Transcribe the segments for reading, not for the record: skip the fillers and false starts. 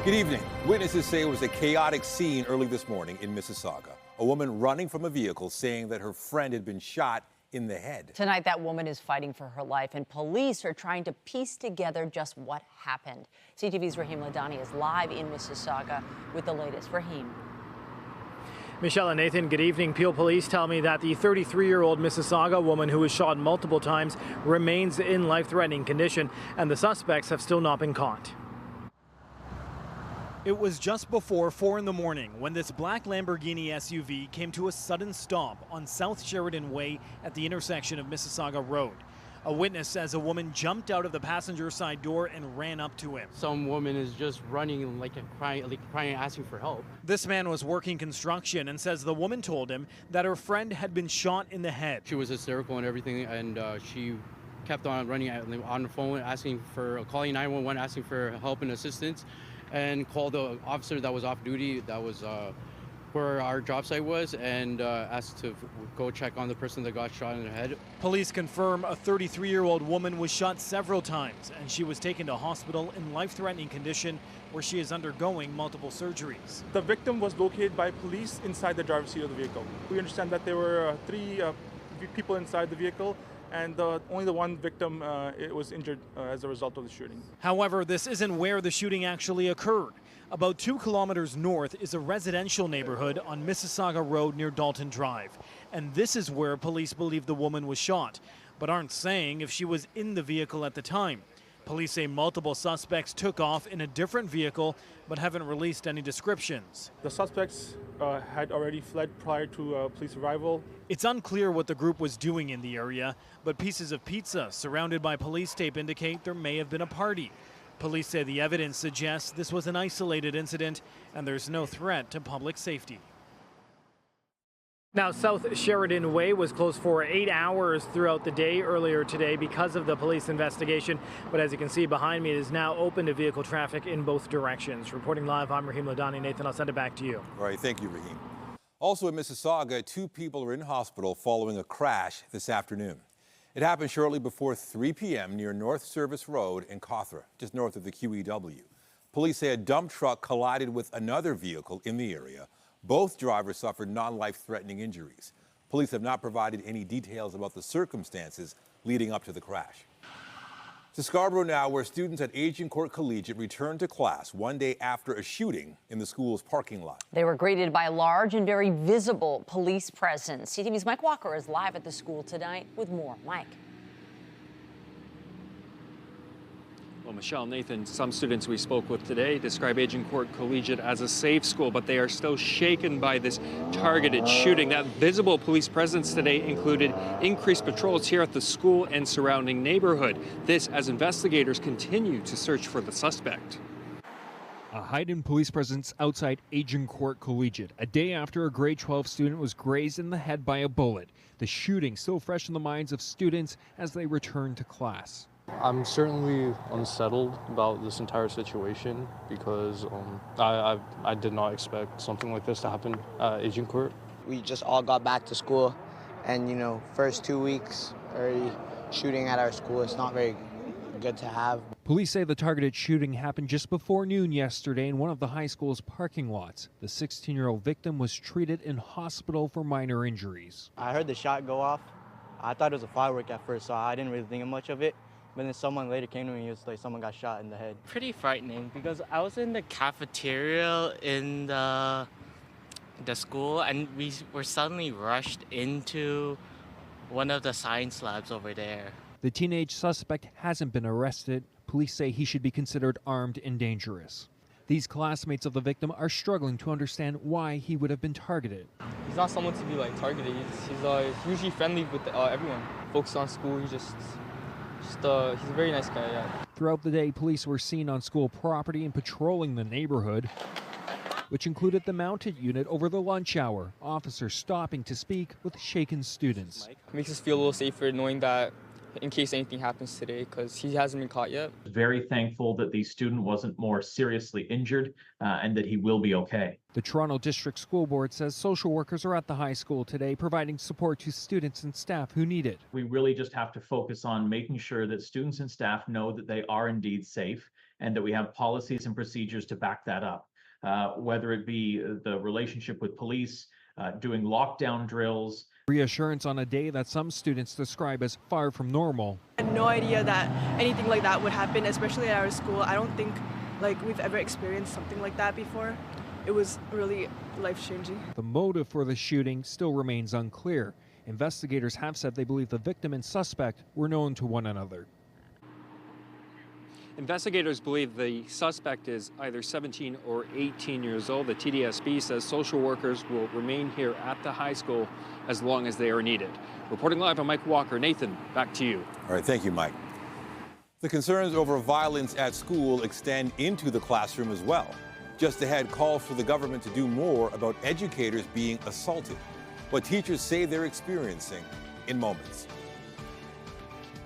Good evening. Witnesses say it was a chaotic scene early this morning in Mississauga. A woman running from a vehicle saying that her friend had been shot in the head. Tonight, that woman is fighting for her life, and police are trying to piece together just what happened. CTV's Raheem Ladani is live in Mississauga with the latest. Raheem. Michelle and Nathan, good evening. Peel police tell me that the 33-year-old Mississauga woman who was shot multiple times remains in life-threatening condition, and the suspects have still not been caught. It was just before 4 in the morning when this black Lamborghini SUV came to a sudden stop on South Sheridan Way at the intersection of Mississauga Road. A witness says a woman jumped out of the passenger side door and ran up to him. Some woman is just running crying, asking for help. This man was working construction and says the woman told him that her friend had been shot in the head. She was hysterical and everything, and she kept on running on the phone, calling 911, asking for help and assistance, and called the officer that was off duty, that was where our job site was, and asked to go check on the person that got shot in the head. Police confirm a 33-year-old woman was shot several times, and she was taken to hospital in life-threatening condition where she is undergoing multiple surgeries. The victim was located by police inside the driver's seat of the vehicle. We understand that there were three people inside the vehicle, and only the one victim was injured as a result of the shooting. However, this isn't where the shooting actually occurred. About 2 kilometers north is a residential neighborhood on Mississauga Road near Dalton Drive. And this is where police believe the woman was shot, but aren't saying if she was in the vehicle at the time. Police say multiple suspects took off in a different vehicle, but haven't released any descriptions. The suspects had already fled prior to police arrival. It's unclear what the group was doing in the area, but pieces of pizza surrounded by police tape indicate there may have been a party. Police say the evidence suggests this was an isolated incident and there's no threat to public safety. Now, South Sheridan Way was closed for 8 hours throughout the day earlier today because of the police investigation. But as you can see behind me, it is now open to vehicle traffic in both directions. Reporting live, I'm Raheem Ladani. Nathan, I'll send it back to you. All right, thank you, Raheem. Also in Mississauga, 2 people are in hospital following a crash this afternoon. It happened shortly before 3 p.m. near North Service Road in Cawthra, just north of the QEW. Police say a dump truck collided with another vehicle in the area. Both drivers suffered non-life-threatening injuries. Police have not provided any details about the circumstances leading up to the crash. To Scarborough now, where students at Agincourt Collegiate returned to class one day after a shooting in the school's parking lot. They were greeted by a large and very visible police presence. CTV's Mike Walker is live at the school tonight with more. Mike. Well, Michelle, Nathan, some students we spoke with today describe Agincourt Collegiate as a safe school, but they are still shaken by this targeted shooting. That visible police presence today included increased patrols here at the school and surrounding neighborhood. This as investigators continue to search for the suspect. A heightened police presence outside Agincourt Collegiate, a day after a grade 12 student was grazed in the head by a bullet. The shooting still fresh in the minds of students as they return to class. I'm certainly unsettled about this entire situation because I did not expect something like this to happen at Agincourt. We just all got back to school, and first 2 weeks already shooting at our school. It's not very good to have. Police say the targeted shooting happened just before noon yesterday in one of the high school's parking lots. The 16-year-old victim was treated in hospital for minor injuries. I heard the shot go off. I thought it was a firework at first, so I didn't really think much of it. But then someone later came to me and it was like someone got shot in the head. Pretty frightening because I was in the cafeteria in the school and we were suddenly rushed into one of the science labs over there. The teenage suspect hasn't been arrested. Police say he should be considered armed and dangerous. These classmates of the victim are struggling to understand why he would have been targeted. He's not someone to be targeted. He's usually friendly with everyone. Focused on school. He's a very nice guy, yeah. Throughout the day, police were seen on school property and patrolling the neighborhood, which included the mounted unit over the lunch hour. Officers stopping to speak with shaken students. It makes us feel a little safer knowing that in case anything happens today, because he hasn't been caught yet. Very thankful that the student wasn't more seriously injured and that he will be okay. The Toronto District School Board says social workers are at the high school today providing support to students and staff who need it. We really just have to focus on making sure that students and staff know that they are indeed safe and that we have policies and procedures to back that up. Whether it be the relationship with police, doing lockdown drills. Reassurance on a day that some students describe as far from normal. I had no idea that anything like that would happen, especially at our school. I don't think we've ever experienced something like that before. It was really life-changing. The motive for the shooting still remains unclear. Investigators have said they believe the victim and suspect were known to one another. Investigators believe the suspect is either 17 or 18 years old. The TDSB says social workers will remain here at the high school as long as they are needed. Reporting live, I'm Mike Walker. Nathan, back to you. All right, thank you, Mike. The concerns over violence at school extend into the classroom as well. Just ahead, calls for the government to do more about educators being assaulted. What teachers say they're experiencing in moments.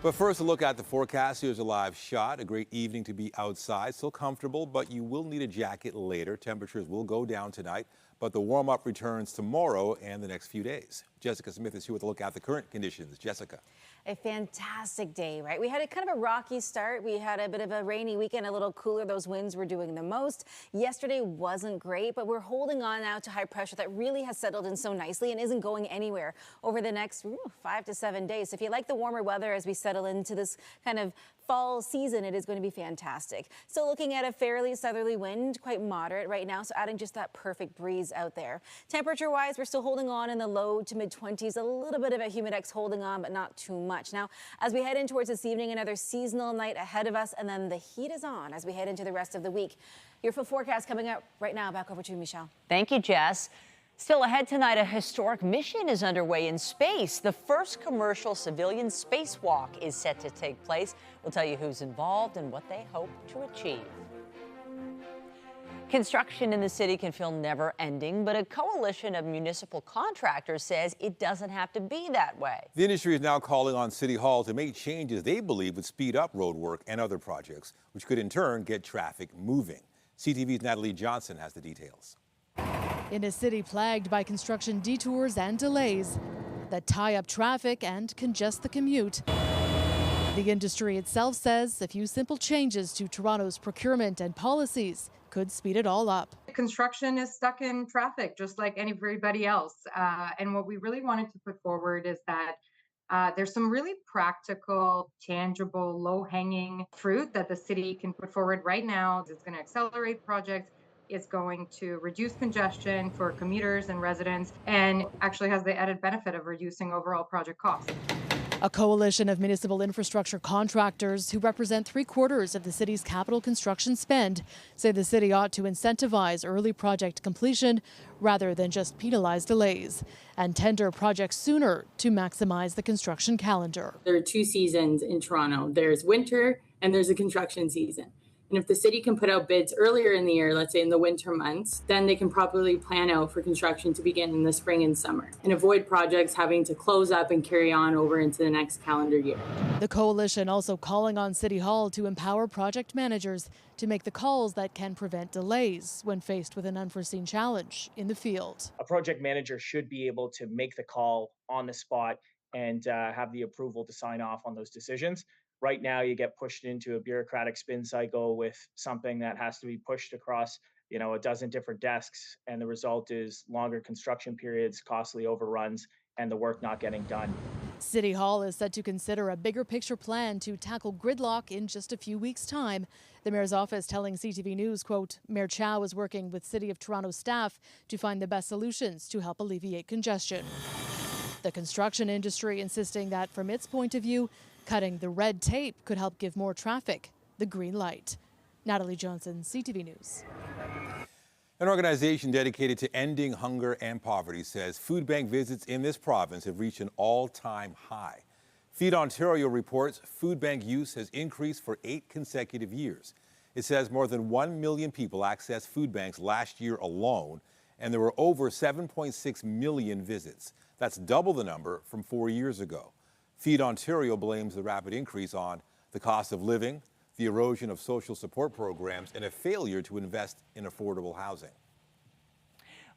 But first, a look at the forecast. Here's a live shot. A great evening to be outside. Still comfortable, but you will need a jacket later. Temperatures will go down tonight, but the warm-up returns tomorrow and the next few days. Jessica Smith is here with a look at the current conditions. Jessica. A fantastic day, right? We had a kind of a rocky start. We had a bit of a rainy weekend, a little cooler. Those winds were doing the most. Yesterday wasn't great, but we're holding on now to high pressure that really has settled in so nicely and isn't going anywhere over the next 5 to 7 days. So if you like the warmer weather as we settle into this kind of fall season, it is going to be fantastic. Still looking at a fairly southerly wind, quite moderate right now, so adding just that perfect breeze out there. Temperature-wise, we're still holding on in the low to mid-20s. A little bit of a humidex holding on, but not too much. Now, as we head in towards this evening, another seasonal night ahead of us, and then the heat is on as we head into the rest of the week. Your full forecast coming up right now. Back over to you, Michelle. Thank you, Jess. Still ahead tonight, a historic mission is underway in space. The first commercial civilian spacewalk is set to take place. We'll tell you who's involved and what they hope to achieve. Construction in the city can feel never-ending, but a coalition of municipal contractors says it doesn't have to be that way. The industry is now calling on City Hall to make changes they believe would speed up road work and other projects, which could in turn get traffic moving. CTV's Natalie Johnson has the details. In a city plagued by construction detours and delays that tie up traffic and congest the commute, the industry itself says a few simple changes to Toronto's procurement and policies could speed it all up. Construction is stuck in traffic just like everybody else. And what we really wanted to put forward is that there's some really practical, tangible, low-hanging fruit that the city can put forward right now. It's going to accelerate projects. It's going to reduce congestion for commuters and residents, and actually has the added benefit of reducing overall project costs. A coalition of municipal infrastructure contractors who represent 3/4 of the city's capital construction spend say the city ought to incentivize early project completion rather than just penalize delays and tender projects sooner to maximize the construction calendar. There are two seasons in Toronto. There's winter and there's a construction season. And if the city can put out bids earlier in the year, let's say in the winter months, then they can properly plan out for construction to begin in the spring and summer and avoid projects having to close up and carry on over into the next calendar year. The coalition also calling on City Hall to empower project managers to make the calls that can prevent delays when faced with an unforeseen challenge in the field. A project manager should be able to make the call on the spot and have the approval to sign off on those decisions. Right now, you get pushed into a bureaucratic spin cycle with something that has to be pushed across, a dozen different desks. And the result is longer construction periods, costly overruns, and the work not getting done. City Hall is set to consider a bigger picture plan to tackle gridlock in just a few weeks' time. The mayor's office telling CTV News, quote, Mayor Chow is working with City of Toronto staff to find the best solutions to help alleviate congestion. The construction industry insisting that from its point of view, cutting the red tape could help give more traffic the green light. Natalie Johnson, CTV News. An organization dedicated to ending hunger and poverty says food bank visits in this province have reached an all-time high. Feed Ontario reports food bank use has increased for 8 consecutive years. It says more than 1 million people accessed food banks last year alone, and there were over 7.6 million visits. That's double the number from 4 years ago. Feed Ontario blames the rapid increase on the cost of living, the erosion of social support programs, and a failure to invest in affordable housing.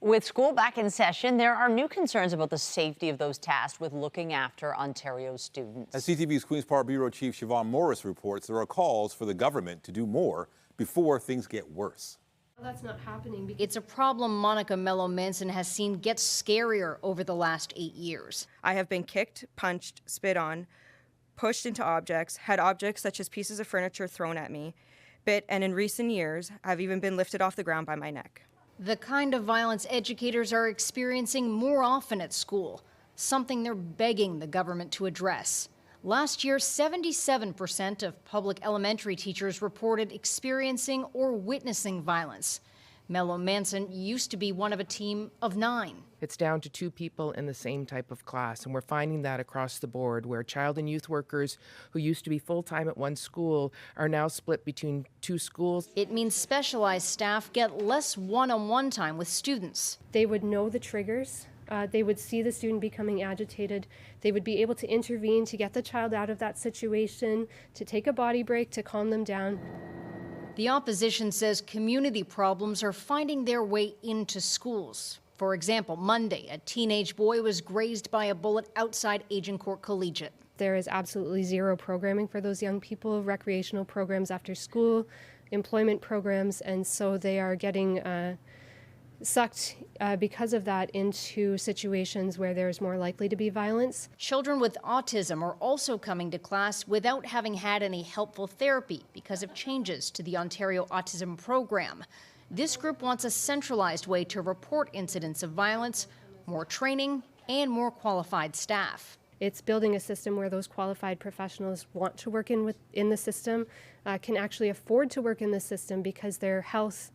With school back in session, there are new concerns about the safety of those tasked with looking after Ontario's students. As CTV's Queen's Park Bureau Chief Siobhan Morris reports, there are calls for the government to do more before things get worse. That's not happening. It's a problem Monica Mello-Manson has seen get scarier over the last 8 years. I have been kicked, punched, spit on, pushed into objects, had objects such as pieces of furniture thrown at me, bit, and in recent years, I've even been lifted off the ground by my neck. The kind of violence educators are experiencing more often at school, something they're begging the government to address. Last year, 77% of public elementary teachers reported experiencing or witnessing violence. Mello-Manson used to be one of a team of 9. It's down to 2 people in the same type of class, and we're finding that across the board, where child and youth workers who used to be full-time at one school are now split between 2 schools. It means specialized staff get less one-on-one time with students. They would know the triggers. They would see the student becoming agitated. They would be able to intervene to get the child out of that situation, to take a body break, to calm them down. The opposition says community problems are finding their way into schools. For example, Monday, a teenage boy was grazed by a bullet outside Agincourt Collegiate. There is absolutely zero programming for those young people, recreational programs after school, employment programs, and so they are getting sucked because of that into situations where there's more likely to be violence. Children with autism are also coming to class without having had any helpful therapy because of changes to the Ontario Autism Program. This group wants a centralized way to report incidents of violence, more training, and more qualified staff. It's building a system where those qualified professionals want to work in the system, can actually afford to work in the system because their health,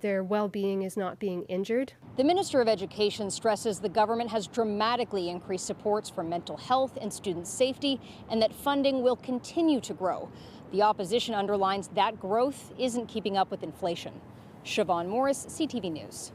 their well-being is not being injured. The Minister of Education stresses the government has dramatically increased supports for mental health and student safety, and that funding will continue to grow. The opposition underlines that growth isn't keeping up with inflation. Siobhan Morris, CTV News.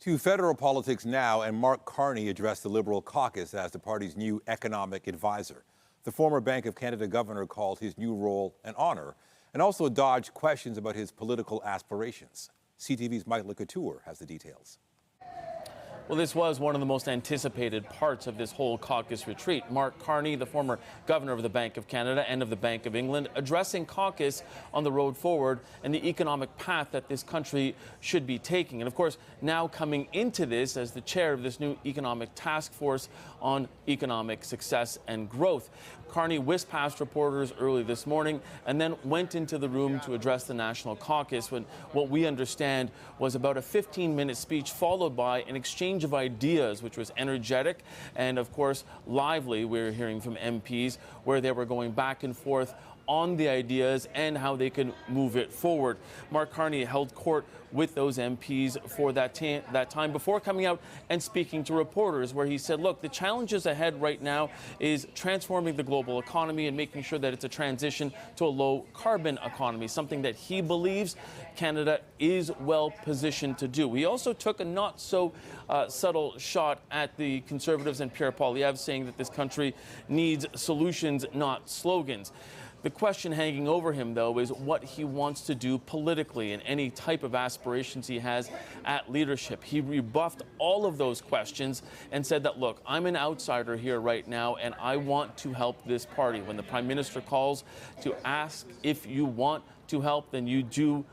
To federal politics now, and Mark Carney addressed the Liberal caucus as the party's new economic advisor. The former Bank of Canada governor called his new role an honor and also dodged questions about his political aspirations. CTV's Mike LeCouture has the details. Well, this was one of the most anticipated parts of this whole caucus retreat. Mark Carney, the former governor of the Bank of Canada and of the Bank of England, addressing caucus on the road forward and the economic path that this country should be taking. And of course, now coming into this as the chair of this new economic task force on economic success and growth. Carney whisked past reporters early this morning and then went into the room to address the National Caucus when what we understand was about a 15-minute speech followed by an exchange of ideas, which was energetic and, of course, lively. We're hearing from MPs where they were going back and forth on the ideas and how they can move it forward. Mark Carney held court with those MPs for that time before coming out and speaking to reporters, where he said, look, the challenges ahead right now is transforming the global economy and making sure that it's a transition to a low carbon economy, something that he believes Canada is well positioned to do. He also took a not so subtle shot at the Conservatives and Pierre Poilievre, saying that this country needs solutions, not slogans. The question hanging over him, though, is what he wants to do politically and any type of aspirations he has at leadership. He rebuffed all of those questions and said that, look, I'm an outsider here right now, and I want to help this party. When the Prime Minister calls to ask if you want to help, then you do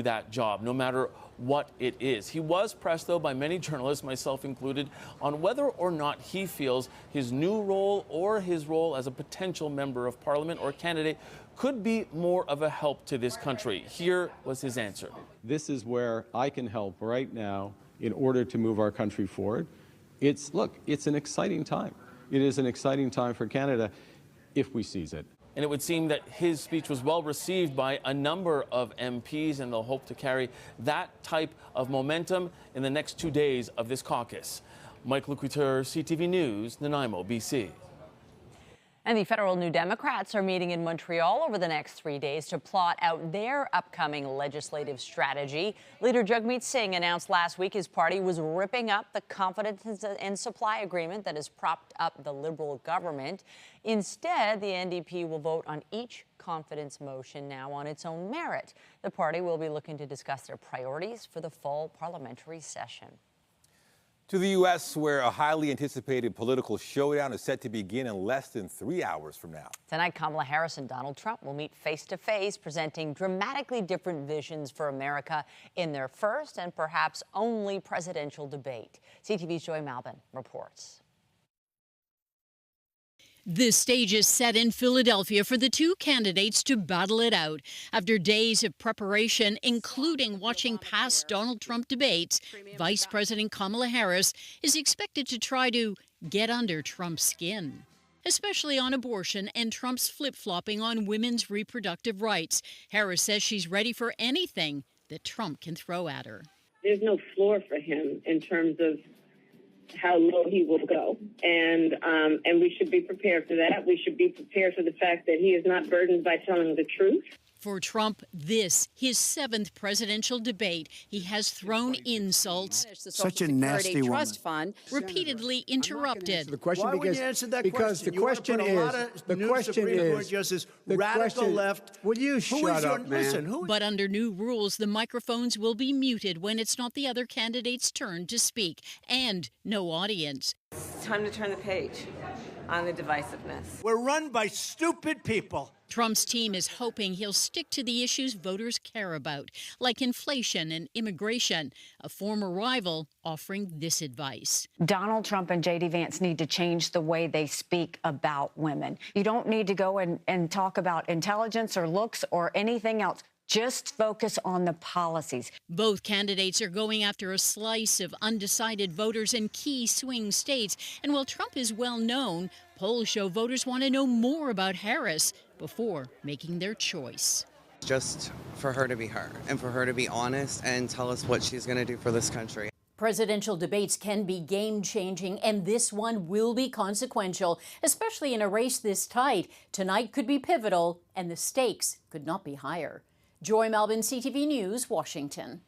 that job, no matter what it is. He was pressed, though, by many journalists, myself included, on whether or not he feels his new role or his role as a potential member of Parliament or candidate could be more of a help to this country. Here was his answer. This is where I can help right now in order to move our country forward. It's an exciting time. It is an exciting time for Canada if we seize it. And it would seem that his speech was well received by a number of MPs, and they'll hope to carry that type of momentum in the next 2 days of this caucus. Mike LeCouture, CTV News, Nanaimo, BC. And the federal New Democrats are meeting in Montreal over the next 3 days to plot out their upcoming legislative strategy. Leader Jagmeet Singh announced last week his party was ripping up the confidence and supply agreement that has propped up the Liberal government. Instead, the NDP will vote on each confidence motion now on its own merit. The party will be looking to discuss their priorities for the fall parliamentary session. To the U.S., where a highly anticipated political showdown is set to begin in less than 3 hours from now. Tonight, Kamala Harris and Donald Trump will meet face-to-face, presenting dramatically different visions for America in their first and perhaps only presidential debate. CTV's Joy Malbin reports. The stage is set in Philadelphia for the two candidates to battle it out. After days of preparation, including watching past Donald Trump debates, Vice President Kamala Harris is expected to try to get under Trump's skin, especially on abortion and Trump's flip-flopping on women's reproductive rights. Harris says she's ready for anything that Trump can throw at her. There's no floor for him in terms of how low he will go. And we should be prepared for that. We should be prepared for the fact that he is not burdened by telling the truth. For Trump, this, his seventh presidential debate. He has thrown insults. Such a nasty woman. Trust fund repeatedly interrupted. The question, Why would you answer that question? The question is, radical left. Will you shut up, man? Listen, But under new rules, the microphones will be muted when it's not the other candidate's turn to speak, and no audience. It's time to turn the page on the divisiveness. We're run by stupid people. Trump's team is hoping he'll stick to the issues voters care about, like inflation and immigration. A former rival offering this advice. Donald Trump and J.D. Vance need to change the way they speak about women. You don't need to go and talk about intelligence or looks or anything else. Just focus on the policies. Both candidates are going after a slice of undecided voters in key swing states. And while Trump is well known, polls show voters want to know more about Harris before making their choice. Just for her to be her and for her to be honest and tell us what she's going to do for this country. Presidential debates can be game-changing, and this one will be consequential, especially in a race this tight. Tonight could be pivotal, and the stakes could not be higher. Joy Malbin, CTV News, Washington.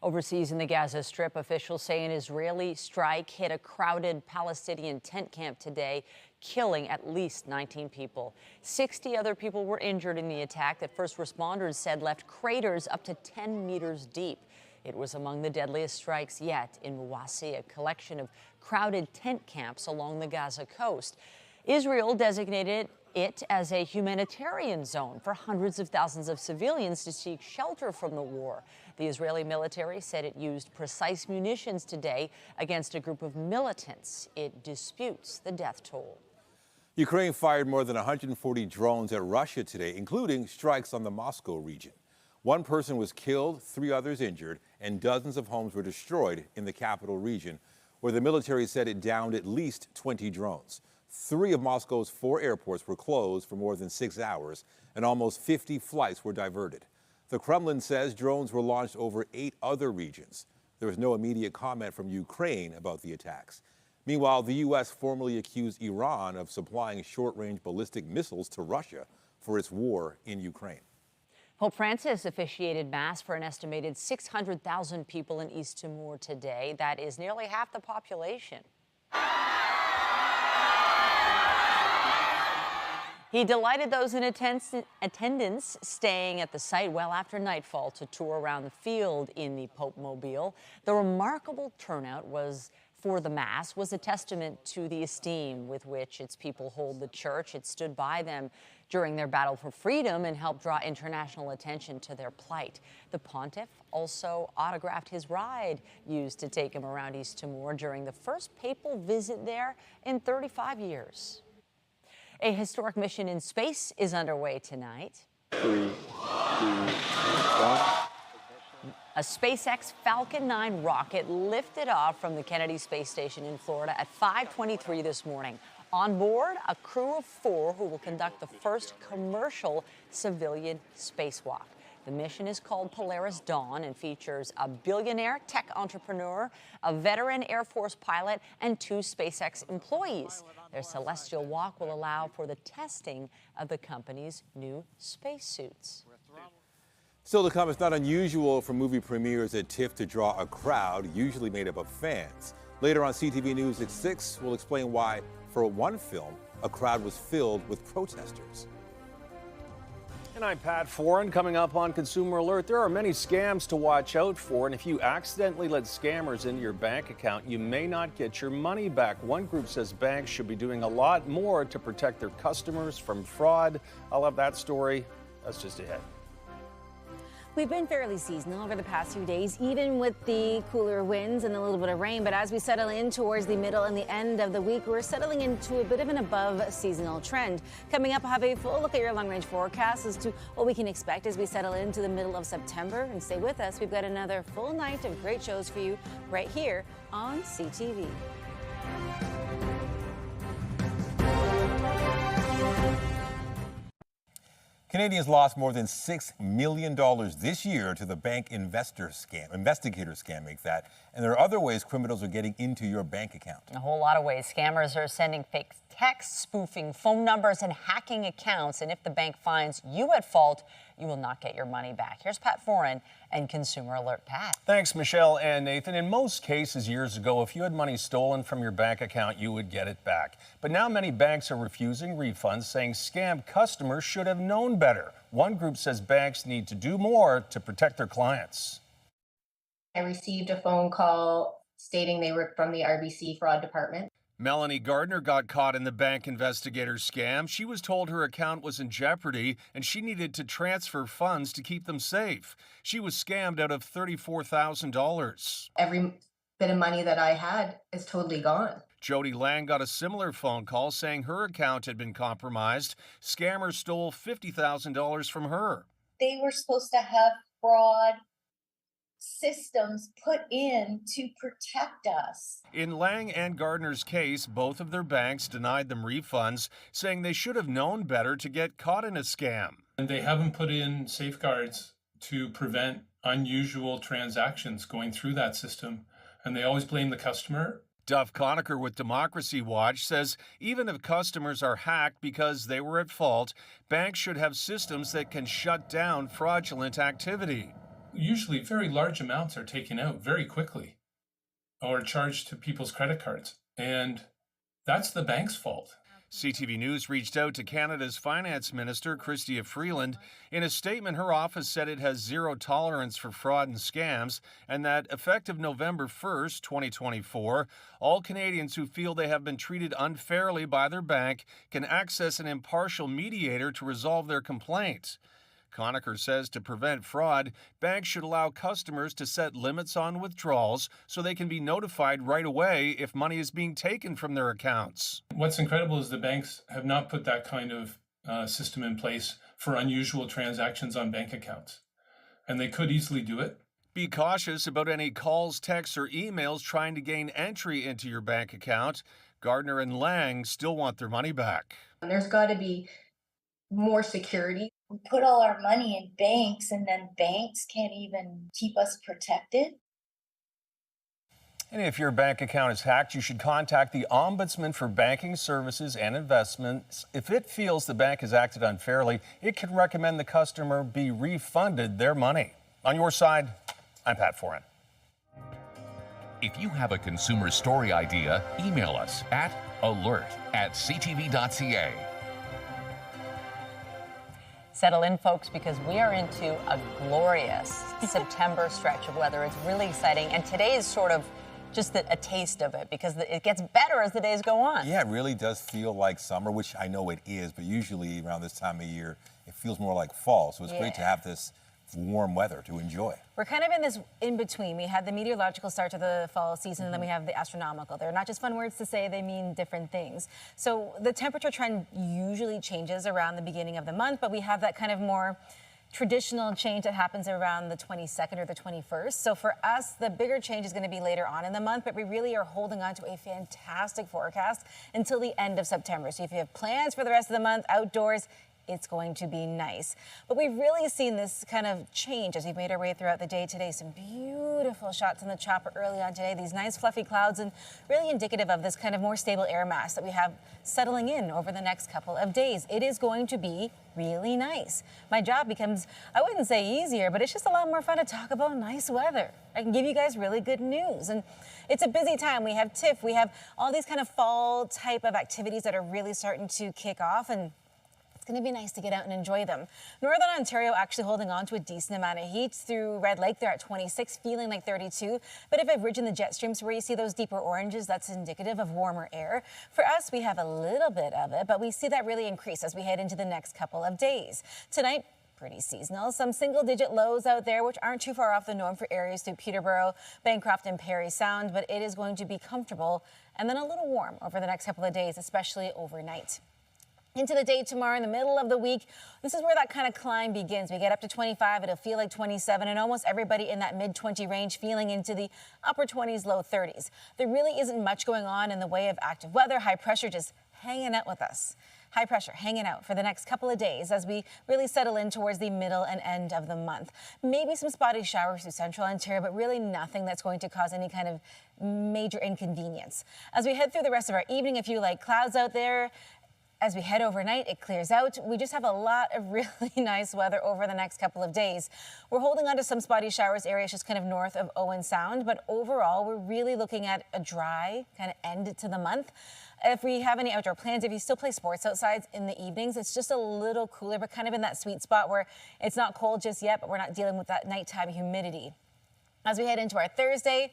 Overseas in the Gaza Strip, officials say an Israeli strike hit a crowded Palestinian tent camp today, killing at least 19 people. 60 other people were injured in the attack that first responders said left craters up to 10 meters deep. It was among the deadliest strikes yet in Mawasi, a collection of crowded tent camps along the Gaza coast. Israel designated it as a humanitarian zone for hundreds of thousands of civilians to seek shelter from the war. The Israeli military said it used precise munitions today against a group of militants. It disputes the death toll. Ukraine fired more than 140 drones at Russia today, including strikes on the Moscow region. One person was killed, 3 others injured, and dozens of homes were destroyed in the capital region, where the military said it downed at least 20 drones. 3 of Moscow's 4 airports were closed for more than 6 hours, and almost 50 flights were diverted. The Kremlin says drones were launched over 8 other regions. There was no immediate comment from Ukraine about the attacks. Meanwhile, the U.S. formally accused Iran of supplying short-range ballistic missiles to Russia for its war in Ukraine. Pope Francis officiated Mass for an estimated 600,000 people in East Timor today. That is nearly half the population. He delighted those in attendance staying at the site well after nightfall to tour around the field in the Pope Mobile. The remarkable turnout for the Mass was a testament to the esteem with which its people hold the church. It stood by them during their battle for freedom and helped draw international attention to their plight. The pontiff also autographed his ride used to take him around East Timor during the first papal visit there in 35 years. A historic mission in space is underway tonight. 3, 2, 1. A SpaceX Falcon 9 rocket lifted off from the Kennedy Space Station in Florida at 5:23 this morning. On board, a crew of 4 who will conduct the first commercial civilian spacewalk. The mission is called Polaris Dawn and features a billionaire tech entrepreneur, a veteran Air Force pilot, and 2 SpaceX employees. Their celestial walk will allow for the testing of the company's new spacesuits. Still to come, it's not unusual for movie premieres at TIFF to draw a crowd, usually made up of fans. Later on CTV News at 6, we'll explain why, for one film, a crowd was filled with protesters. And I'm Pat Foran. Coming up on Consumer Alert, there are many scams to watch out for, and if you accidentally let scammers into your bank account, you may not get your money back. One group says banks should be doing a lot more to protect their customers from fraud. I'll have that story. That's just ahead. We've been fairly seasonal over the past few days, even with the cooler winds and a little bit of rain. But as we settle in towards the middle and the end of the week, we're settling into a bit of an above seasonal trend. Coming up, I'll have a full look at your long-range forecast as to what we can expect as we settle into the middle of September. And stay with us. We've got another full night of great shows for you right here on CTV. Canadians lost more than $6 million this year to the bank investigator scam, make that. And there are other ways criminals are getting into your bank account. A whole lot of ways. Scammers are sending fake texts, spoofing phone numbers, and hacking accounts. And if the bank finds you at fault, you will not get your money back. Here's Pat Foran and Consumer Alert. Pat. Thanks, Michelle and Nathan. In most cases years ago, if you had money stolen from your bank account, you would get it back. But now many banks are refusing refunds, saying scam customers should have known better. One group says banks need to do more to protect their clients. I received a phone call stating they were from the RBC fraud department. Melanie Gardner got caught in the bank investigator scam. She was told her account was in jeopardy and she needed to transfer funds to keep them safe. She was scammed out of $34,000. Every bit of money that I had is totally gone. Jody Lang got a similar phone call saying her account had been compromised. Scammers stole $50,000 from her. They were supposed to have fraud systems put in to protect us. In Lang and Gardner's case, both of their banks denied them refunds, saying they should have known better to get caught in a scam. And they haven't put in safeguards to prevent unusual transactions going through that system, and they always blame the customer. Duff Conacher with Democracy Watch says even if customers are hacked because they were at fault, banks should have systems that can shut down fraudulent activity. Usually very large amounts are taken out very quickly or charged to people's credit cards, and that's the bank's fault. CTV News reached out to Canada's Finance Minister, Chrystia Freeland. In a statement, her office said it has zero tolerance for fraud and scams, and that effective November 1st, 2024, all Canadians who feel they have been treated unfairly by their bank can access an impartial mediator to resolve their complaint. Conacher says to prevent fraud, banks should allow customers to set limits on withdrawals so they can be notified right away if money is being taken from their accounts. What's incredible is the banks have not put that kind of system in place for unusual transactions on bank accounts, and they could easily do it. Be cautious about any calls, texts, or emails trying to gain entry into your bank account. Gardner and Lang still want their money back. There's got to be more security. We put all our money in banks, and then banks can't even keep us protected. And if your bank account is hacked, you should contact the Ombudsman for Banking Services and Investments. If it feels the bank has acted unfairly, it can recommend the customer be refunded their money. On your side, I'm Pat Foran. If you have a consumer story idea, email us at alert@ctv.ca. Settle in, folks, because we are into a glorious September stretch of weather. It's really exciting. And today is sort of just a taste of it because it gets better as the days go on. Yeah, it really does feel like summer, which I know it is, but usually around this time of year, it feels more like fall. So it's great to have this warm weather to enjoy. We're kind of in this in-between. We had the meteorological start to the fall season, and then we have the astronomical. They're not just fun words to say, they mean different things. So the temperature trend usually changes around the beginning of the month, but we have that kind of more traditional change that happens around the 22nd or the 21st. So for us, the bigger change is going to be later on in the month, but we really are holding on to a fantastic forecast until the end of September. So if you have plans for the rest of the month outdoors, it's going to be nice. But we've really seen this kind of change as we've made our way throughout the day today. Some beautiful shots in the chopper early on today. These nice fluffy clouds, and really indicative of this kind of more stable air mass that we have settling in over the next couple of days. It is going to be really nice. My job becomes, I wouldn't say easier, but it's just a lot more fun to talk about nice weather. I can give you guys really good news. And it's a busy time. We have TIFF. We have all these kind of fall type of activities that are really starting to kick off. And It's going to be nice to get out and enjoy them. Northern Ontario actually holding on to a decent amount of heat. Through Red Lake, they're at 26, feeling like 32. But if I've ridden the jet streams where you see those deeper oranges, that's indicative of warmer air. For us, we have a little bit of it, but we see that really increase as we head into the next couple of days. Tonight, pretty seasonal. Some single-digit lows out there, which aren't too far off the norm for areas through Peterborough, Bancroft, and Parry Sound, but it is going to be comfortable and then a little warm over the next couple of days, especially overnight. Into the day tomorrow, in the middle of the week, this is where that kind of climb begins. We get up to 25, it'll feel like 27, and almost everybody in that mid-20 range feeling into the upper 20s, low 30s. There really isn't much going on in the way of active weather. High pressure just hanging out with us. High pressure hanging out for the next couple of days as we really settle in towards the middle and end of the month. Maybe some spotty showers through central Ontario, but really nothing that's going to cause any kind of major inconvenience. As we head through the rest of our evening, a few light clouds out there. As we head overnight, it clears out. We just have a lot of really nice weather over the next couple of days. We're holding on to some spotty showers areas just kind of north of Owen Sound, but overall, we're really looking at a dry kind of end to the month. If we have any outdoor plans, if you still play sports outside in the evenings, it's just a little cooler, but kind of in that sweet spot where it's not cold just yet, but we're not dealing with that nighttime humidity. As we head into our Thursday,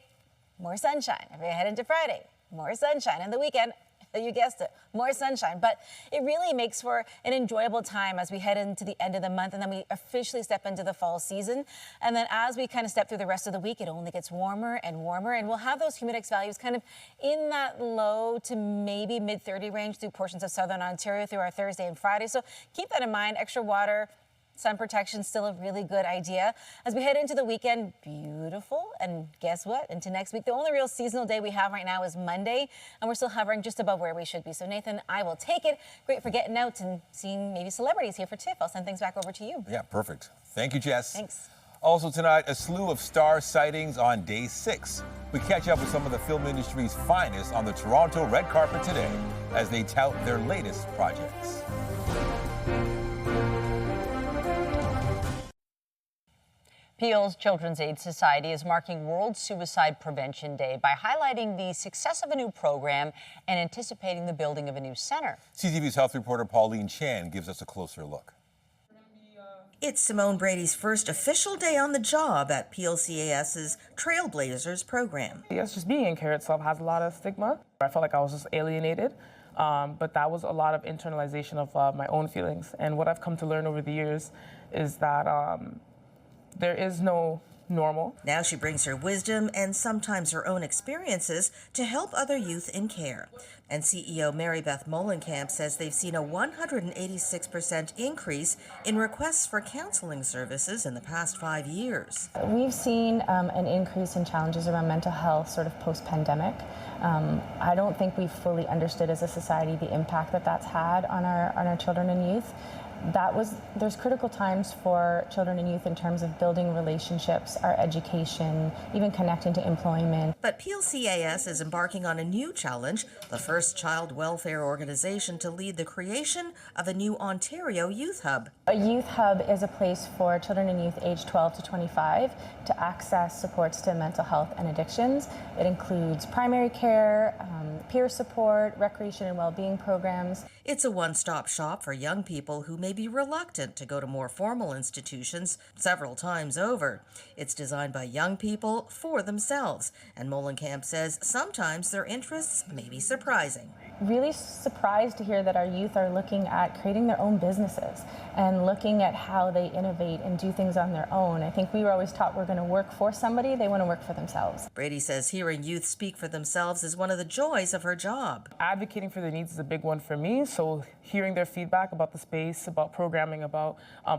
more sunshine. If we head into Friday, more sunshine. And the weekend, you guessed it, more sunshine. But it really makes for an enjoyable time as we head into the end of the month, and then we officially step into the fall season. And then as we kind of step through the rest of the week, it only gets warmer and warmer, and we'll have those humidex values kind of in that low to maybe mid-30 range through portions of southern Ontario through our Thursday and Friday. So keep that in mind. Extra water, sun protection, still a really good idea. As we head into the weekend, beautiful. And guess what? Into next week, the only real seasonal day we have right now is Monday, and we're still hovering just above where we should be. So Nathan, I will take it. Great for getting out and seeing maybe celebrities here for TIFF. I'll send things back over to you. Yeah, perfect. Thank you, Jess. Thanks. Also tonight, a slew of star sightings on day 6. We catch up with some of the film industry's finest on the Toronto red carpet today as they tout their latest projects. Peel's Children's Aid Society is marking World Suicide Prevention Day by highlighting the success of a new program and anticipating the building of a new center. CTV's health reporter Pauline Chan gives us a closer look. It's Simone Brady's first official day on the job at PLCAS's Trailblazers program. Yes, just being in care itself has a lot of stigma. I felt like I was just alienated, but that was a lot of internalization of my own feelings. And what I've come to learn over the years is that there is no normal. Now she brings her wisdom and sometimes her own experiences to help other youth in care. And CEO Mary Beth Molenkamp says they've seen a 186% increase in requests for counseling services in the past 5 years. We've seen an increase in challenges around mental health sort of post-pandemic. I don't think we've fully understood as a society the impact that that's had on our children and youth. There's critical times for children and youth in terms of building relationships, our education, even connecting to employment. But PLCAS is embarking on a new challenge, the first child welfare organization to lead the creation of a new Ontario Youth Hub. A youth hub is a place for children and youth aged 12 to 25 to access supports to mental health and addictions. It includes primary care, peer support, recreation and well-being programs. It's a one-stop shop for young people who may be reluctant to go to more formal institutions several times over. It's designed by young people for themselves, and Molenkamp says sometimes their interests may be surprising. Really surprised to hear that our youth are looking at creating their own businesses and looking at how they innovate and do things on their own. I think we were always taught we're going to work for somebody. They want to work for themselves. Brady says hearing youth speak for themselves is one of the joys of her job. Advocating for their needs is a big one for me, so hearing their feedback about the space, about programming, about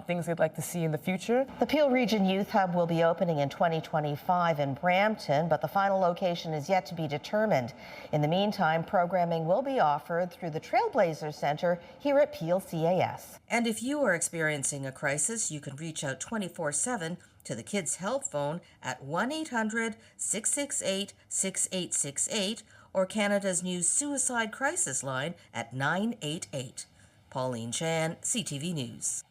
things they'd like to see in the future. The Peel Region Youth Hub will be opening in 2025 in Brampton, but the final location is yet to be determined. In the meantime, programming will be offered through the Trailblazers Center here at Peel CAS. And if you are experiencing a crisis, you can reach out 24/7 to the Kids Help Phone at 1-800-668-6868 or Canada's new suicide crisis line at 988. Pauline Chan, CTV News.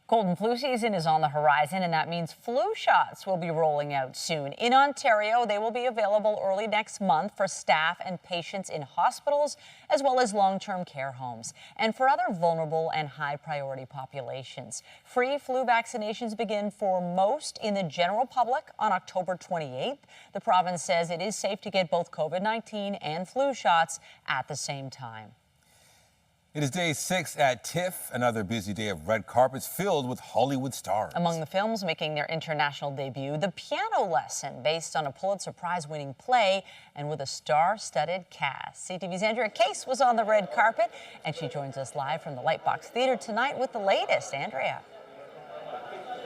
Cold and flu season is on the horizon, and that means flu shots will be rolling out soon. In Ontario, they will be available early next month for staff and patients in hospitals, as well as long-term care homes, and for other vulnerable and high-priority populations. Free flu vaccinations begin for most in the general public on October 28th. The province says it is safe to get both COVID-19 and flu shots at the same time. It is day 6 at TIFF, another busy day of red carpets filled with Hollywood stars. Among the films making their international debut, The Piano Lesson, based on a Pulitzer Prize-winning play and with a star-studded cast. CTV's Andrea Case was on the red carpet, and she joins us live from the Lightbox Theatre tonight with the latest. Andrea.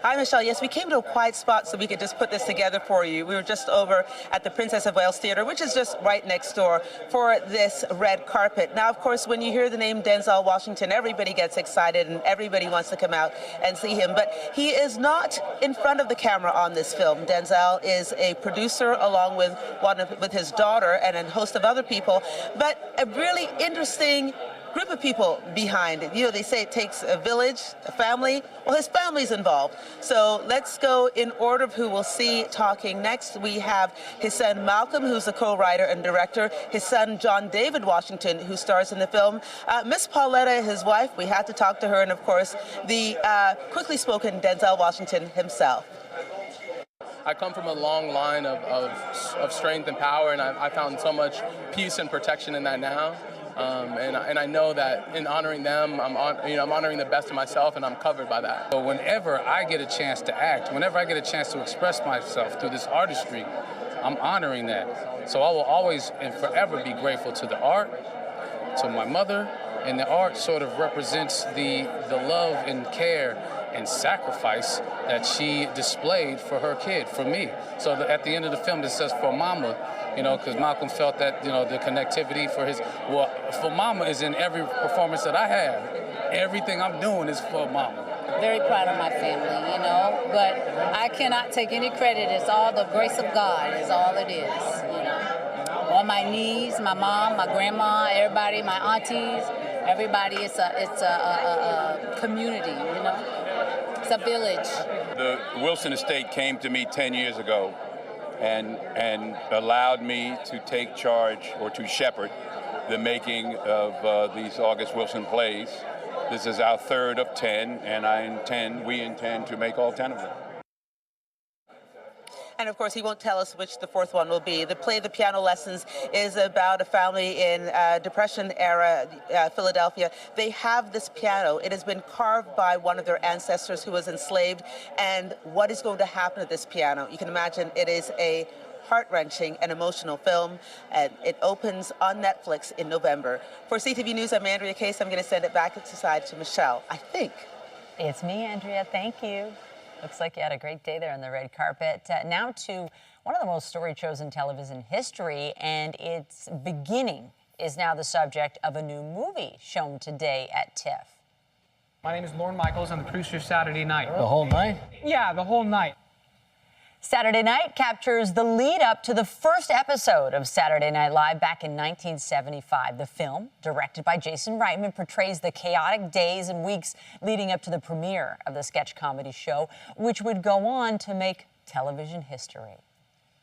Hi, Michelle. Yes, we came to a quiet spot so we could just put this together for you. We were just over at the Princess of Wales Theatre, which is just right next door, for this red carpet. Now, of course, when you hear the name Denzel Washington, everybody gets excited and everybody wants to come out and see him. But he is not in front of the camera on this film. Denzel is a producer along with his daughter and a host of other people. But a really interesting group of people behind it. You know, they say it takes a village, a family. Well, his family's involved. So let's go in order of who we'll see talking next. We have his son Malcolm, who's the co-writer and director, his son John David Washington, who stars in the film, Miss Pauletta, his wife. We had to talk to her, and of course, the quickly spoken Denzel Washington himself. I come from a long line of strength and power, and I found so much peace and protection in that now. And I know that in honoring them, I'm honoring the best of myself, and I'm covered by that. So whenever I get a chance to act, whenever I get a chance to express myself through this artistry, I'm honoring that. So I will always and forever be grateful to the art, to my mother, and the art sort of represents the love and care and sacrifice that she displayed for her kid, for me. So at the end of the film, it says for mama, you know, because Malcolm felt that, you know, the connectivity for mama is in every performance that I have. Everything I'm doing is for mama. Very proud of my family, you know, but I cannot take any credit. It's all the grace of God is all it is, you know. On my knees, my mom, my grandma, everybody, my aunties, everybody. It's a community, you know. It's a village. The Wilson estate came to me 10 years ago and allowed me to take charge or to shepherd the making of these August Wilson plays. This is our third of 10, and we intend to make all 10 of them. And of course, he won't tell us which the fourth one will be. The play, The Piano Lessons, is about a family in Depression-era Philadelphia. They have this piano. It has been carved by one of their ancestors who was enslaved. And what is going to happen to this piano? You can imagine it is a heart-wrenching and emotional film, and it opens on Netflix in November. For CTV News, I'm Andrea Case. I'm going to send it back inside to Michelle, I think. It's me, Andrea. Thank you. Looks like you had a great day there on the red carpet. Now to one of the most storied shows in television history, and its beginning is now the subject of a new movie shown today at TIFF. My name is Lorne Michaels. I'm the producer of Saturday Night. The whole night? Yeah, the whole night. Saturday Night captures the lead up to the first episode of Saturday Night Live back in 1975. The film, directed by Jason Reitman, portrays the chaotic days and weeks leading up to the premiere of the sketch comedy show, which would go on to make television history.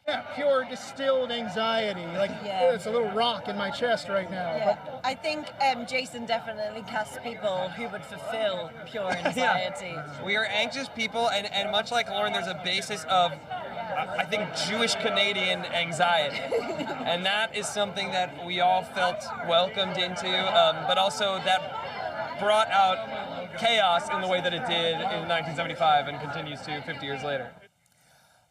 Yeah, pure distilled anxiety. Like, it's a little rock in my chest right now. Yeah. I think Jason definitely casts people who would fulfill pure anxiety. Yeah. We are anxious people, and much like Lauren, there's a basis of, I think, Jewish-Canadian anxiety. And that is something that we all felt welcomed into, but also that brought out chaos in the way that it did in 1975 and continues to 50 years later.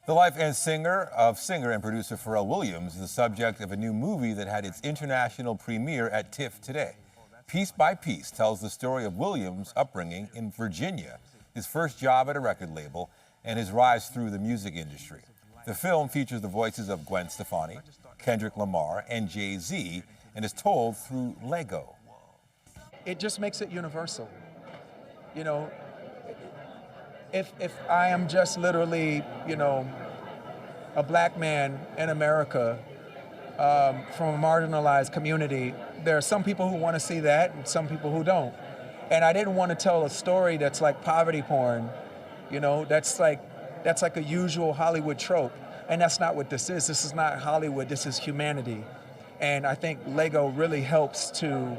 The life and singer and producer Pharrell Williams is the subject of a new movie that had its international premiere at TIFF today. Piece by Piece tells the story of Williams' upbringing in Virginia, his first job at a record label, and his rise through the music industry. The film features the voices of Gwen Stefani, Kendrick Lamar, and Jay-Z, and is told through Lego. It just makes it universal. You know, if I am just literally, you know, a black man in America from a marginalized community, there are some people who want to see that and some people who don't. And I didn't want to tell a story that's like poverty porn, you know, that's like a usual Hollywood trope. And that's not what this is. This is not Hollywood, this is humanity. And I think Lego really helps to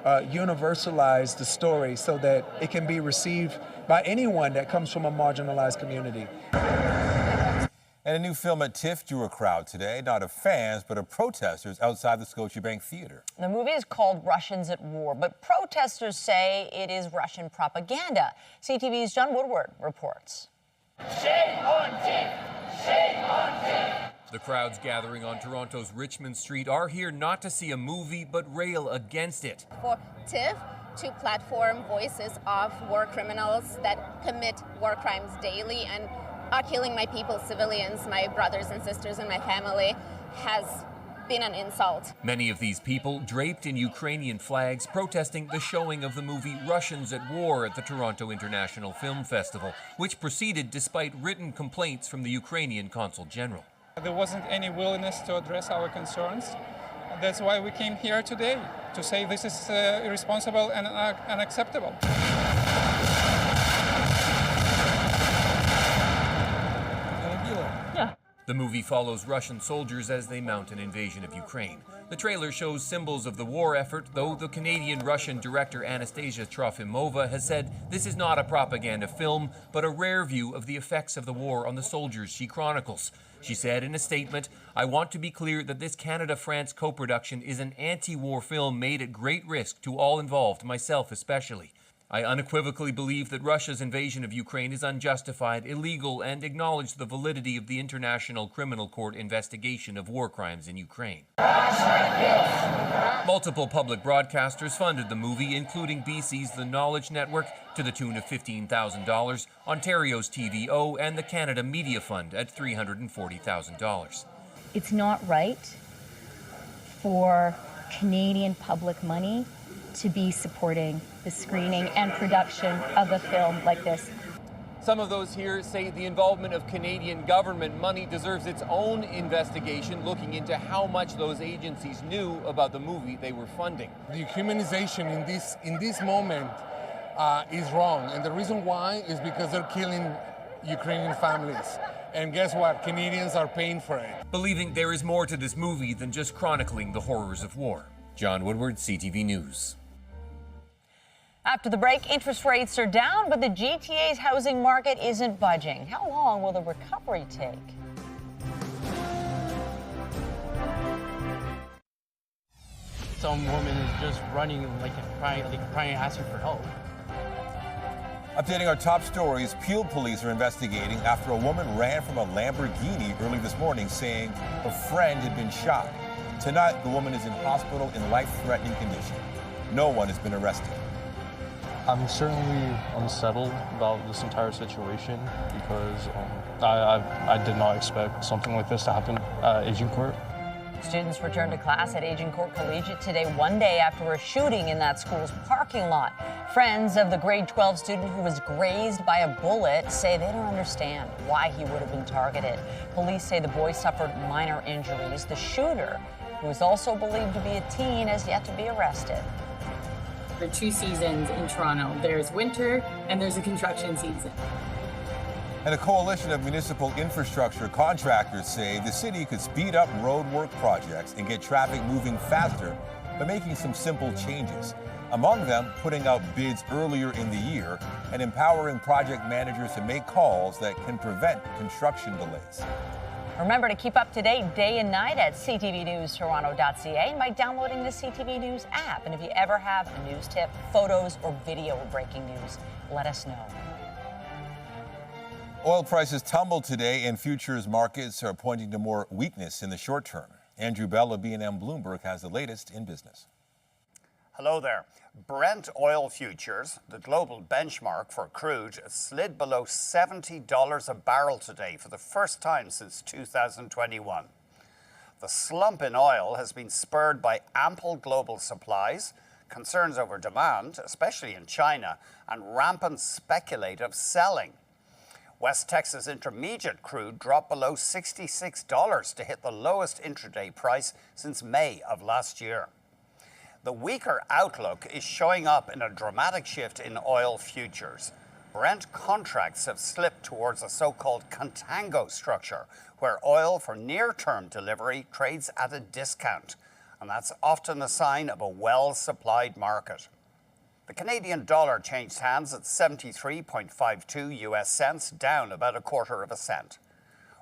universalize the story so that it can be received by anyone that comes from a marginalized community. And a new film at TIFF drew a crowd today, not of fans, but of protesters outside the Scotiabank Theatre. The movie is called Russians at War, but protesters say it is Russian propaganda. CTV's John Woodward reports. Shame on TIFF! Shame on TIFF! The crowds gathering on Toronto's Richmond Street are here not to see a movie, but rail against it. For TIFF to platform voices of war criminals that commit war crimes daily and are killing my people, civilians, my brothers and sisters and my family, has been an insult. Many of these people draped in Ukrainian flags protesting the showing of the movie Russians at War at the Toronto International Film Festival, which proceeded despite written complaints from the Ukrainian Consul General. There wasn't any willingness to address our concerns. That's why we came here today, to say this is irresponsible and unacceptable. The movie follows Russian soldiers as they mount an invasion of Ukraine. The trailer shows symbols of the war effort, though the Canadian-Russian director Anastasia Trofimova has said this is not a propaganda film, but a rare view of the effects of the war on the soldiers she chronicles. She said in a statement, "I want to be clear that this Canada-France co-production is an anti-war film made at great risk to all involved, myself especially. I unequivocally believe that Russia's invasion of Ukraine is unjustified, illegal, and acknowledge the validity of the International Criminal Court investigation of war crimes in Ukraine." Multiple public broadcasters funded the movie, including BC's The Knowledge Network to the tune of $15,000, Ontario's TVO, and the Canada Media Fund at $340,000. It's not right for Canadian public money to be supporting the screening and production of a film like this. Some of those here say the involvement of Canadian government money deserves its own investigation, looking into how much those agencies knew about the movie they were funding. The humanization in this moment is wrong, and the reason why is because they're killing Ukrainian families. And guess what? Canadians are paying for it. Believing there is more to this movie than just chronicling the horrors of war. John Woodward, CTV News. After the break, interest rates are down, but the GTA's housing market isn't budging. How long will the recovery take? Some woman is just running, crying, asking for help. Updating our top stories, Peel police are investigating after a woman ran from a Lamborghini early this morning saying a friend had been shot. Tonight, the woman is in hospital in life-threatening condition. No one has been arrested. I'm certainly unsettled about this entire situation because I did not expect something like this to happen at Agincourt. Students returned to class at Agincourt Collegiate today, one day after a shooting in that school's parking lot. Friends of the grade 12 student who was grazed by a bullet say they don't understand why he would have been targeted. Police say the boy suffered minor injuries. The shooter, who is also believed to be a teen, has yet to be arrested. There are two seasons in Toronto. There's winter and there's a construction season. And a coalition of municipal infrastructure contractors say the city could speed up roadwork projects and get traffic moving faster by making some simple changes. Among them, putting out bids earlier in the year and empowering project managers to make calls that can prevent construction delays. Remember to keep up to date day and night at ctvnewstoronto.ca and by downloading the CTV News app. And if you ever have a news tip, photos, or video of breaking news, let us know. Oil prices tumbled today and futures markets are pointing to more weakness in the short term. Andrew Bell of B&M Bloomberg has the latest in business. Hello there. Brent oil futures, the global benchmark for crude, slid below $70 a barrel today for the first time since 2021. The slump in oil has been spurred by ample global supplies, concerns over demand, especially in China, and rampant speculative selling. West Texas Intermediate crude dropped below $66 to hit the lowest intraday price since May of last year. The weaker outlook is showing up in a dramatic shift in oil futures. Brent contracts have slipped towards a so-called contango structure, where oil for near-term delivery trades at a discount. And that's often a sign of a well-supplied market. The Canadian dollar changed hands at 73.52 US cents, down about a quarter of a cent.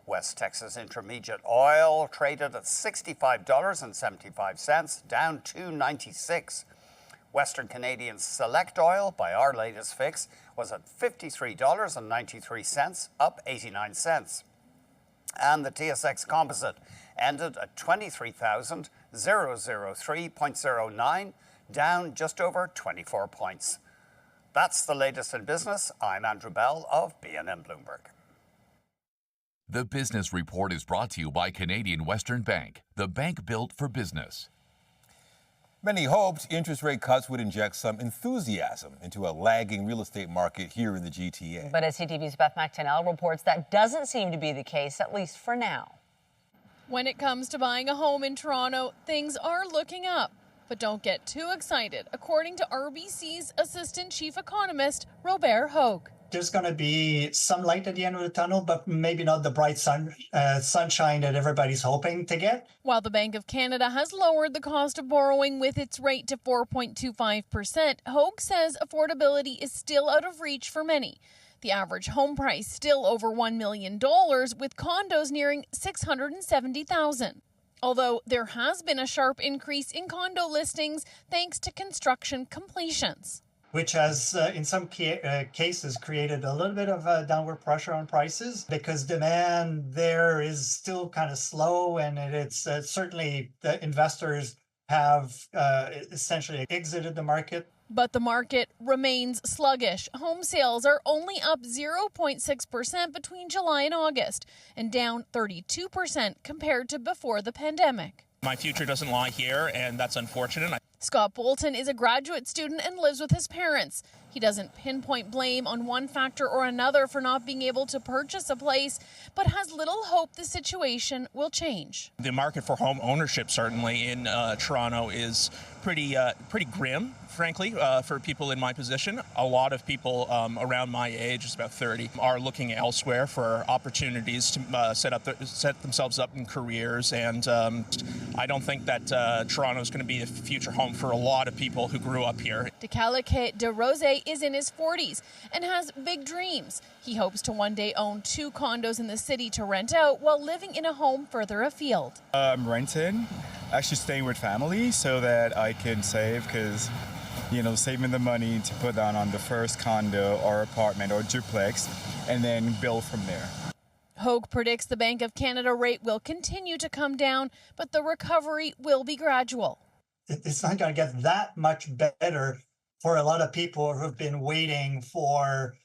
West Texas Intermediate oil traded at $65.75, down $2.96. Western Canadian Select oil, by our latest fix, was at $53.93, up 89 cents. And the TSX Composite ended at 23,003.09, down just over 24 points. That's the latest in business. I'm Andrew Bell of BNN Bloomberg. The Business Report is brought to you by Canadian Western Bank, the bank built for business. Many hoped interest rate cuts would inject some enthusiasm into a lagging real estate market here in the GTA. But as CTV's Beth McTennell reports, that doesn't seem to be the case, at least for now. When it comes to buying a home in Toronto, things are looking up. But don't get too excited, according to RBC's Assistant Chief Economist, Robert Hogue. There's going to be some light at the end of the tunnel, but maybe not the bright sunshine that everybody's hoping to get. While the Bank of Canada has lowered the cost of borrowing with its rate to 4.25%, Hogue says affordability is still out of reach for many. The average home price still over $1 million, with condos nearing $670,000. Although there has been a sharp increase in condo listings thanks to construction completions, which has, in some cases, created a little bit of downward pressure on prices because demand there is still kind of slow, and it's certainly the investors have essentially exited the market. But the market remains sluggish. Home sales are only up 0.6% between July and August, and down 32% compared to before the pandemic. My future doesn't lie here, and that's unfortunate. Scott Bolton is a graduate student and lives with his parents. He doesn't pinpoint blame on one factor or another for not being able to purchase a place, but has little hope the situation will change. The market for home ownership, certainly in Toronto, is pretty grim, frankly, for people in my position. A lot of people around my age, it's about 30, are looking elsewhere for opportunities to set themselves up in careers, and I don't think that Toronto is going to be a future home for a lot of people who grew up here. Decalque de Rose is in his 40s and has big dreams. He hopes to one day own 2 condos in the city to rent out while living in a home further afield. I'm renting, actually staying with family so that I can save, because saving the money to put down on the first condo or apartment or duplex and then build from there. Hogue predicts the Bank of Canada rate will continue to come down, but the recovery will be gradual. It's not going to get that much better for a lot of people who've been waiting for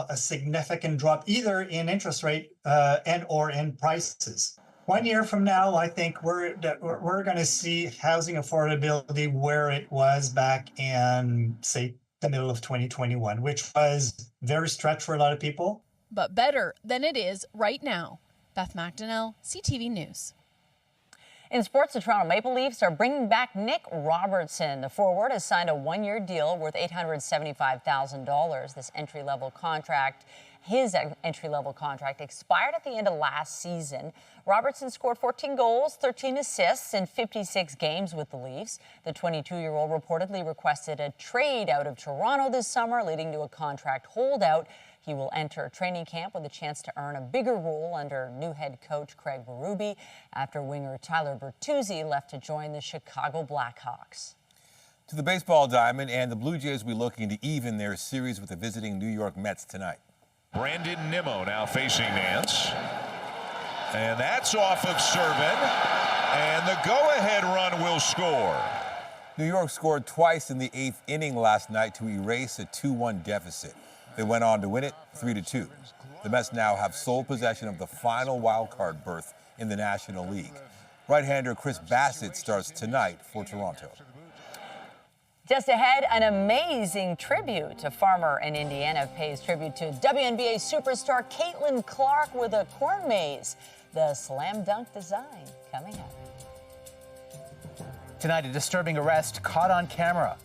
a significant drop either in interest rate and or in prices. 1 year from now, I think we're going to see housing affordability where it was back in, say, the middle of 2021, which was very stretched for a lot of people. But better than it is right now. Beth McTennell, CTV News. In sports, the Toronto Maple Leafs are bringing back Nick Robertson. The forward has signed a 1-year deal worth $875,000. His entry-level contract expired at the end of last season. Robertson scored 14 goals, 13 assists in 56 games with the Leafs. The 22-year-old reportedly requested a trade out of Toronto this summer, leading to a contract holdout. He will enter training camp with a chance to earn a bigger role under new head coach Craig Berube after winger Tyler Bertuzzi left to join the Chicago Blackhawks. To the baseball diamond, and the Blue Jays will be looking to even their series with the visiting New York Mets tonight. Brandon Nimmo now facing Nance. And that's off of Servin. And the go-ahead run will score. New York scored twice in the 8th inning last night to erase a 2-1 deficit. They went on to win it 3-2. The Mets now have sole possession of the final wild-card berth in the National League. Right-hander Chris Bassett starts tonight for Toronto. Just ahead, an amazing tribute. A farmer in Indiana pays tribute to WNBA superstar Caitlin Clark with a corn maze. The slam dunk design coming up. Tonight, a disturbing arrest caught on camera.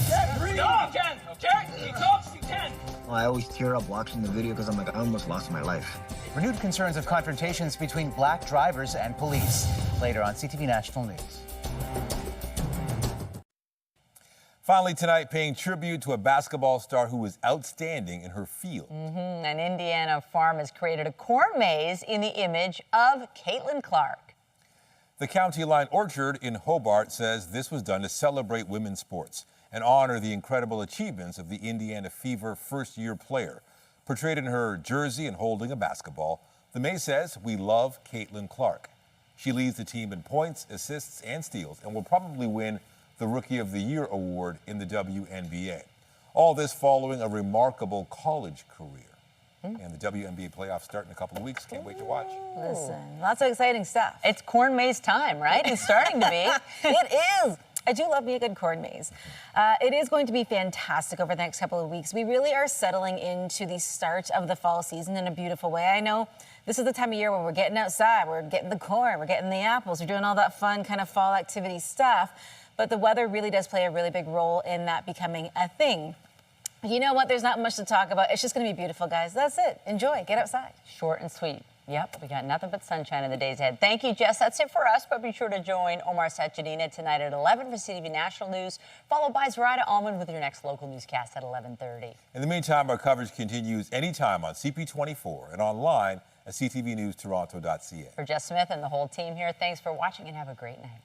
No, you can, okay? You talk, you can. I always tear up watching the video because I'm like, I almost lost my life. Renewed concerns of confrontations between black drivers and police. Later on CTV National News. Finally tonight, paying tribute to a basketball star who was outstanding in her field. An Indiana farm has created a corn maze in the image of Caitlin Clark. The County Line Orchard in Hobart says this was done to celebrate women's sports and honor the incredible achievements of the Indiana Fever first-year player. Portrayed in her jersey and holding a basketball, the maze says, "We love Caitlin Clark." She leads the team in points, assists, and steals, and will probably win the Rookie of the Year award in the WNBA. All this following a remarkable college career. And the WNBA playoffs start in a couple of weeks. Can't wait to watch. Listen, lots of exciting stuff. It's corn maze time, right? It's starting to be. It is. I do love me a good corn maze. It is going to be fantastic over the next couple of weeks. We really are settling into the start of the fall season in a beautiful way. I know this is the time of year where we're getting outside, we're getting the corn, we're getting the apples, we're doing all that fun kind of fall activity stuff. But the weather really does play a really big role in that becoming a thing. You know what? There's not much to talk about. It's just going to be beautiful, guys. That's it. Enjoy. Get outside. Short and sweet. Yep, we got nothing but sunshine in the days ahead. Thank you, Jess. That's it for us, but be sure to join Omar Sachedina tonight at 11 for CTV National News, followed by Zaraida Almond with your next local newscast at 11:30. In the meantime, our coverage continues anytime on CP24 and online at ctvnewstoronto.ca. For Jess Smith and the whole team here, thanks for watching and have a great night.